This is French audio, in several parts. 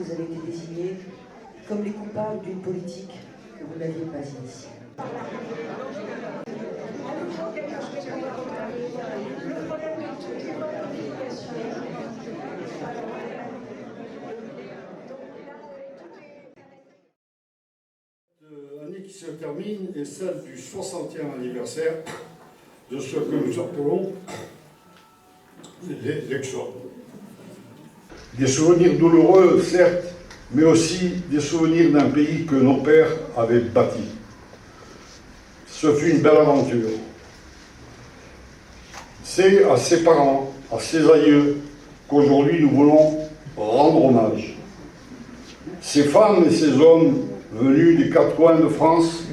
vous avez été désignés comme les coupables d'une politique que vous n'aviez pas initiée. L'année qui se termine est celle du 60e anniversaire de ce que nous appelons l'Exode. Des souvenirs douloureux, certes, mais aussi des souvenirs d'un pays que nos pères avaient bâti. Ce fut une belle aventure. C'est à ses parents, à ses aïeux, qu'aujourd'hui nous voulons rendre hommage. Ces femmes et ces hommes venus des quatre coins de France,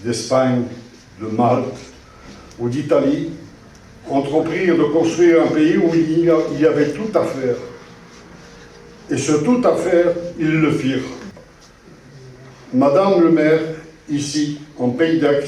d'Espagne, de Malte ou d'Italie, entreprirent de construire un pays où il y avait tout à faire. Et ce tout à faire, ils le firent. Madame le maire, ici, en Pays d'Aix,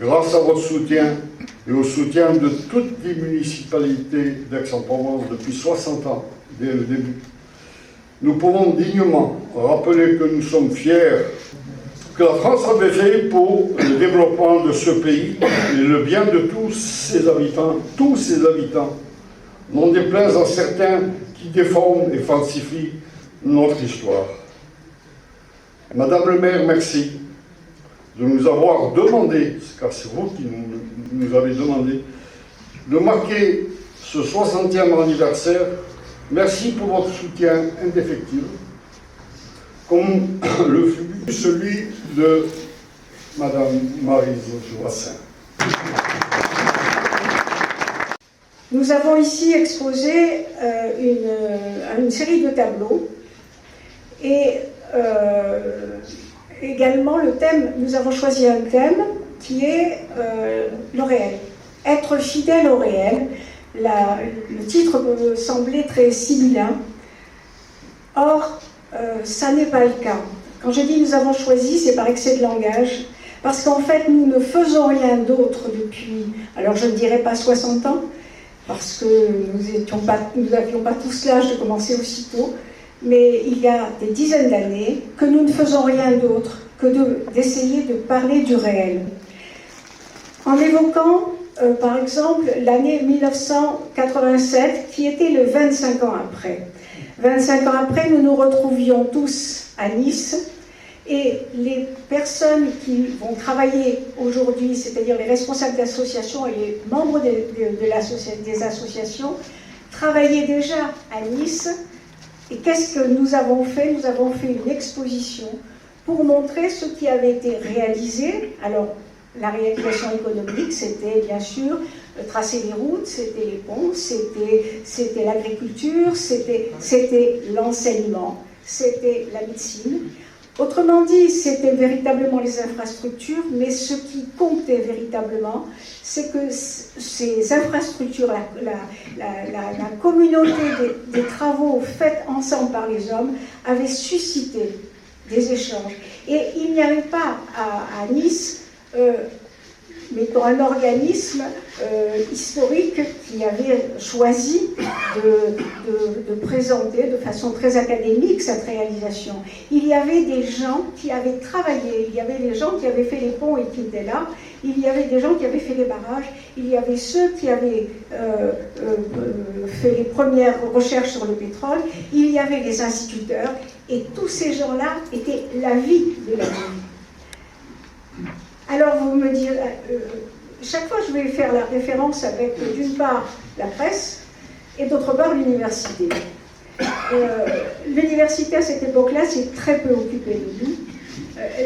grâce à votre soutien et au soutien de toutes les municipalités d'Aix-en-Provence depuis 60 ans, dès le début, nous pouvons dignement rappeler que nous sommes fiers que la France avait fait pour le développement de ce pays et le bien de tous ses habitants, n'en déplaise à certains qui déforment et falsifient notre histoire. Madame le maire, merci de nous avoir demandé, car c'est vous qui nous avez demandé, de marquer ce 60e anniversaire. Merci pour votre soutien indéfectible, comme le fut celui de Madame Maryse Joassin. Nous avons ici exposé une série de tableaux et également le thème, nous avons choisi un thème qui est le réel, être fidèle au réel. Le titre me semblait très sibyllin. Or, ça n'est pas le cas. Quand je dis nous avons choisi, c'est par excès de langage, parce qu'en fait, nous ne faisons rien d'autre depuis, alors je ne dirais pas 60 ans, parce que nous n'avions pas tous l'âge de commencer aussitôt, mais il y a des dizaines d'années que nous ne faisons rien d'autre que d'essayer de parler du réel. En évoquant, par exemple, l'année 1987, qui était le 25 ans après. 25 ans après, nous nous retrouvions tous à Nice, et les personnes qui vont travailler aujourd'hui, c'est-à-dire les responsables d'associations et les membres des associations, travaillaient déjà à Nice. Et qu'est-ce que nous avons fait? Nous avons fait une exposition pour montrer ce qui avait été réalisé. Alors, la réalisation économique, c'était bien sûr tracer les routes, c'était les ponts, c'était l'agriculture, c'était l'enseignement, c'était la médecine. Autrement dit, c'était véritablement les infrastructures, mais ce qui comptait véritablement, c'est que ces infrastructures, la communauté des travaux faits ensemble par les hommes, avaient suscité des échanges. Et il n'y avait pas à Nice mettons un organisme historique qui avait choisi de présenter de façon très académique cette réalisation. Il y avait des gens qui avaient travaillé, il y avait des gens qui avaient fait les ponts et qui étaient là, il y avait des gens qui avaient fait les barrages, il y avait ceux qui avaient fait les premières recherches sur le pétrole, il y avait les instituteurs, et tous ces gens-là étaient la vie de la ville. Alors vous me direz, chaque fois je vais faire la référence avec d'une part la presse et d'autre part l'université. L'université à cette époque-là s'est très peu occupée de nous.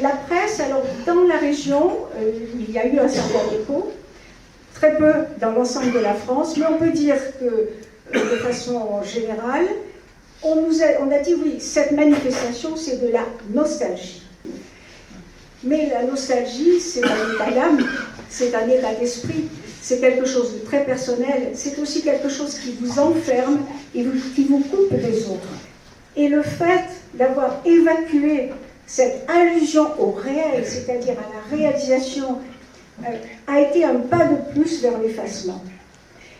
La presse, alors dans la région, il y a eu un certain écho, très peu dans l'ensemble de la France, mais on peut dire que de façon générale, on a dit oui, cette manifestation c'est de la nostalgie. Mais la nostalgie, c'est un état d'âme, c'est un état d'esprit, c'est quelque chose de très personnel, c'est aussi quelque chose qui vous enferme et qui vous coupe des autres. Et le fait d'avoir évacué cette allusion au réel, c'est-à-dire à la réalisation, a été un pas de plus vers l'effacement.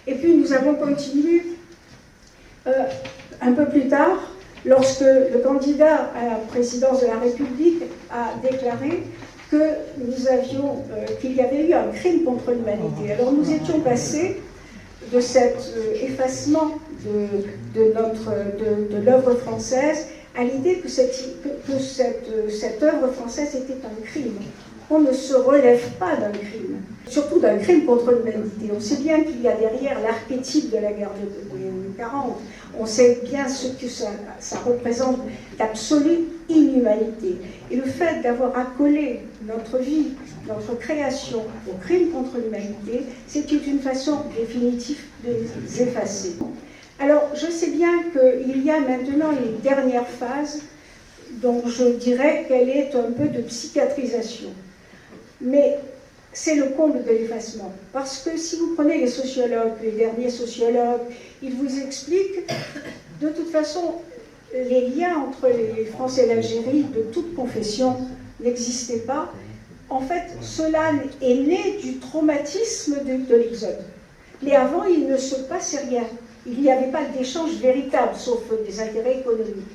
Et puis nous avons continué un peu plus tard. lorsque le candidat à la présidence de la République a déclaré qu'il y avait eu un crime contre l'humanité. Alors nous étions passés de cet effacement de l'œuvre française à l'idée que cette œuvre française était un crime. On ne se relève pas d'un crime, surtout d'un crime contre l'humanité. On sait bien qu'il y a derrière l'archétype de la guerre de 40. On sait bien ce que ça représente, l'absolue inhumanité. Et le fait d'avoir accolé notre vie, notre création au crime contre l'humanité, c'est une façon définitive de les effacer. Alors, je sais bien qu'il y a maintenant une dernière phase dont je dirais qu'elle est un peu de psychiatrisation. Mais c'est le comble de l'effacement. Parce que si vous prenez les sociologues, les derniers sociologues, ils vous expliquent, de toute façon, les liens entre les Français et l'Algérie de toute confession n'existaient pas. En fait, cela est né du traumatisme de l'exode. Mais avant, il ne se passait rien. Il n'y avait pas d'échange véritable, sauf des intérêts économiques.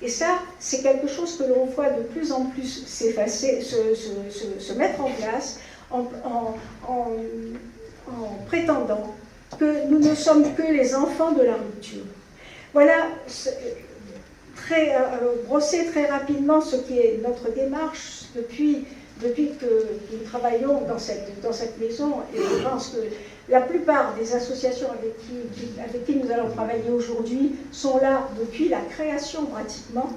Et ça, c'est quelque chose que l'on voit de plus en plus s'effacer, se mettre en place en prétendant que nous ne sommes que les enfants de la rupture. Voilà, brosser très rapidement ce qui est notre démarche depuis que nous travaillons dans cette maison, et je pense que la plupart des associations avec qui nous allons travailler aujourd'hui sont là depuis la création pratiquement.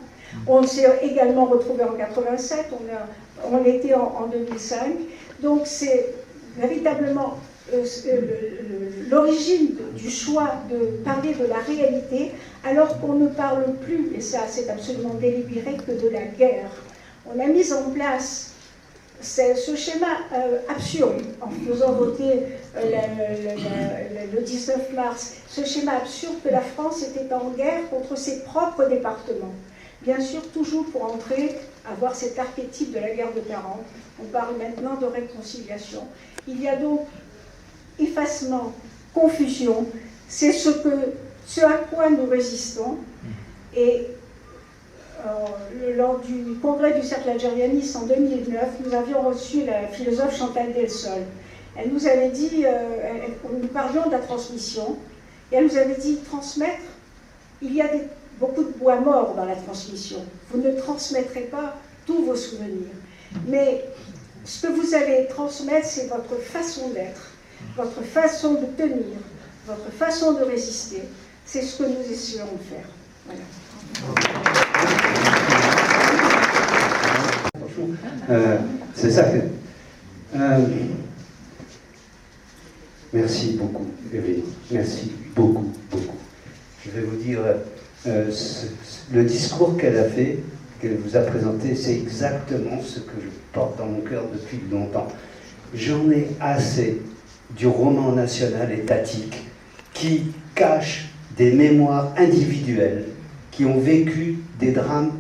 On s'est également retrouvés en 87, on était en 2005, donc c'est véritablement l'origine du choix de parler de la réalité, alors qu'on ne parle plus, et ça c'est absolument délibéré, que de la guerre. On a mis en place ce schéma absurde, en faisant voter le 19 mars, ce schéma absurde que la France était en guerre contre ses propres départements. Bien sûr, toujours pour avoir cet archétype de la guerre de 40. On parle maintenant de réconciliation. Il y a donc effacement, confusion, c'est ce à quoi nous résistons. Et lors du congrès du Cercle algérianiste en 2009, nous avions reçu la philosophe Chantal Delsol. Elle nous avait dit, nous parlions de la transmission, et elle nous avait dit, transmettre, il y a beaucoup de bois mort dans la transmission. Vous ne transmettrez pas tous vos souvenirs. Mais ce que vous allez transmettre, c'est votre façon d'être, votre façon de tenir, votre façon de résister. C'est ce que nous essayons de faire. Voilà. C'est ça que... merci beaucoup, Evelyne. Merci beaucoup, beaucoup. Je vais vous dire, le discours qu'elle a fait, qu'elle vous a présenté, c'est exactement ce que je porte dans mon cœur depuis longtemps. J'en ai assez du roman national étatique qui cache des mémoires individuelles qui ont vécu des drames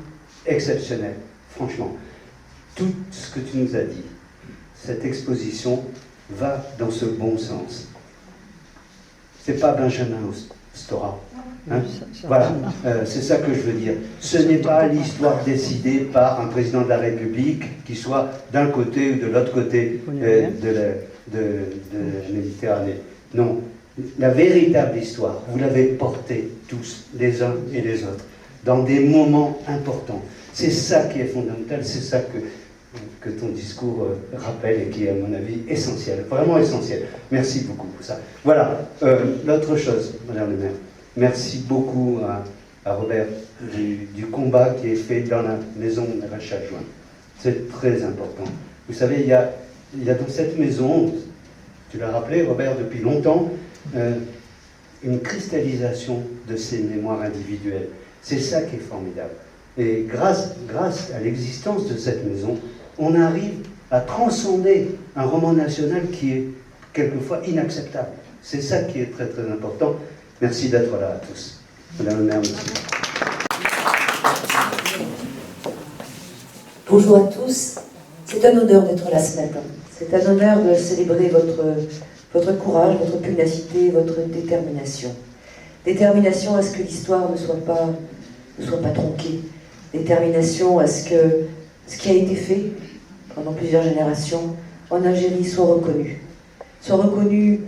exceptionnels. Franchement, tout ce que tu nous as dit, cette exposition va dans ce bon sens. C'est pas Benjamin Stora. Hein? Voilà, c'est ça que je veux dire. Ce n'est pas l'histoire décidée par un président de la République qui soit d'un côté ou de l'autre côté de la Méditerranée. Non, la véritable histoire, vous l'avez portée tous, les uns et les autres, dans des moments importants. C'est ça qui est fondamental, c'est ça que ton discours rappelle et qui est, à mon avis, essentiel, vraiment essentiel. Merci beaucoup pour ça. Voilà, l'autre chose, Madame le maire. Merci beaucoup à Robert du combat qui est fait dans la maison de la Chaque-Joint. C'est très important. Vous savez, il y a dans cette maison, tu l'as rappelé, Robert, depuis longtemps, une cristallisation de ces mémoires individuelles. C'est ça qui est formidable. Et grâce à l'existence de cette maison, on arrive à transcender un roman national qui est quelquefois inacceptable. C'est ça qui est très très important. Merci d'être là à tous. Madame la maire, merci. Bonjour à tous. C'est un honneur d'être là ce matin. C'est un honneur de célébrer votre courage, votre pugnacité, votre détermination. Détermination à ce que l'histoire ne soit pas ne soit pas tronquée, détermination à ce que ce qui a été fait pendant plusieurs générations en Algérie soit reconnu. Soit reconnu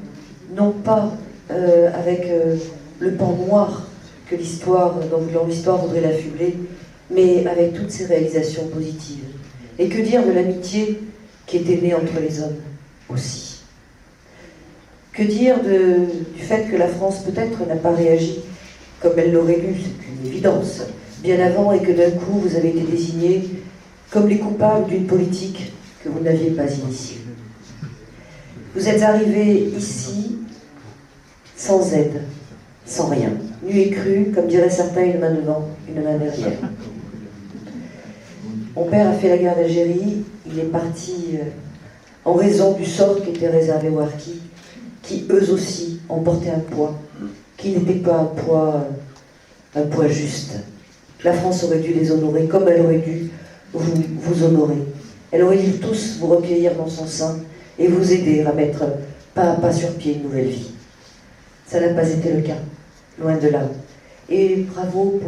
non pas avec le pan noir que l'histoire, dont l'histoire voudrait l'affubler, mais avec toutes ses réalisations positives. Et que dire de l'amitié qui était née entre les hommes aussi? Que dire du fait que la France peut-être n'a pas réagi comme elle l'aurait dû, c'est une évidence, bien avant, et que d'un coup vous avez été désignés comme les coupables d'une politique que vous n'aviez pas initiée. Vous êtes arrivés ici sans aide, sans rien, nu et cru, comme diraient certains, une main devant, une main derrière. Mon père a fait la guerre d'Algérie, il est parti en raison du sort qui était réservé aux Harkis, qui eux aussi ont porté un poids, qui n'était pas un poids juste. La France aurait dû les honorer comme elle aurait dû vous honorer. Elle aurait dû tous vous recueillir dans son sein et vous aider à mettre pas à pas sur pied une nouvelle vie. Ça n'a pas été le cas, loin de là. Et bravo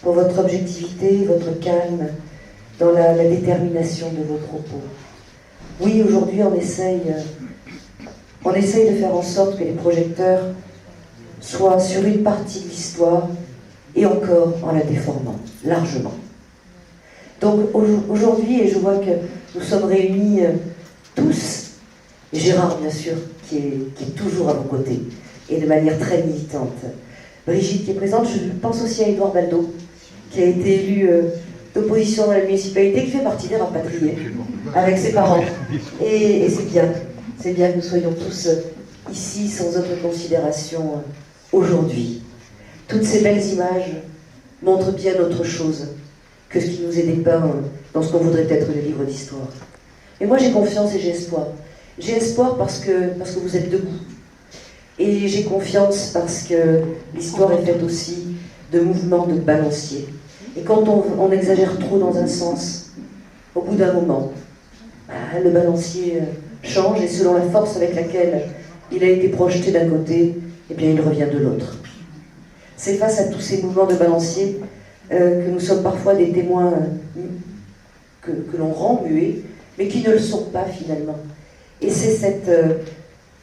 pour votre objectivité, votre calme, dans la détermination de vos propos. Oui, aujourd'hui, on essaye de faire en sorte que les projecteurs soient sur une partie de l'histoire et encore en la déformant, largement. Donc aujourd'hui, et je vois que nous sommes réunis tous, et Gérard bien sûr, qui est toujours à vos côtés, et de manière très militante. Brigitte qui est présente, je pense aussi à Édouard Baldo, qui a été élu d'opposition dans la municipalité, qui fait partie des rapatriés, avec ses parents. Et c'est bien que nous soyons tous ici sans autre considération aujourd'hui. Toutes ces belles images montrent bien autre chose que ce qui nous est dépeint dans ce qu'on voudrait être le livre d'histoire. Et moi j'ai confiance et j'ai espoir. J'ai espoir parce que vous êtes debout. Et j'ai confiance parce que l'histoire est faite aussi de mouvements de balancier. Et quand on exagère trop dans un sens, au bout d'un moment, le balancier change et selon la force avec laquelle il a été projeté d'un côté, eh bien il revient de l'autre. C'est face à tous ces mouvements de balancier que nous sommes parfois des témoins que l'on rend muets, mais qui ne le sont pas finalement. Et c'est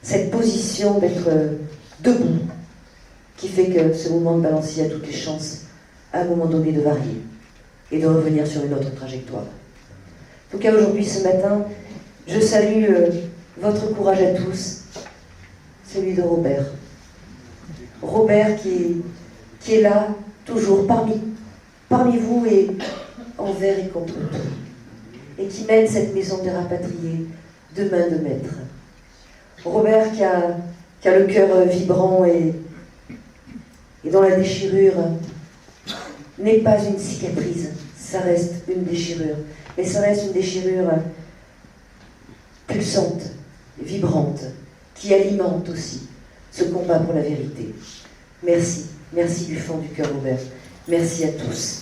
cette position d'être debout qui fait que ce mouvement de balancier a toutes les chances, à un moment donné, de varier et de revenir sur une autre trajectoire. En tout cas, aujourd'hui, ce matin, je salue votre courage à tous, celui de Robert. Robert qui est là, toujours parmi vous et envers et contre tout, et qui mène cette maison des rapatriés de main de maître. Robert qui a le cœur vibrant et dont la déchirure n'est pas une cicatrice, ça reste une déchirure, mais ça reste une déchirure pulsante, vibrante, qui alimente aussi ce combat pour la vérité. Merci, merci du fond du cœur, Robert. Merci à tous.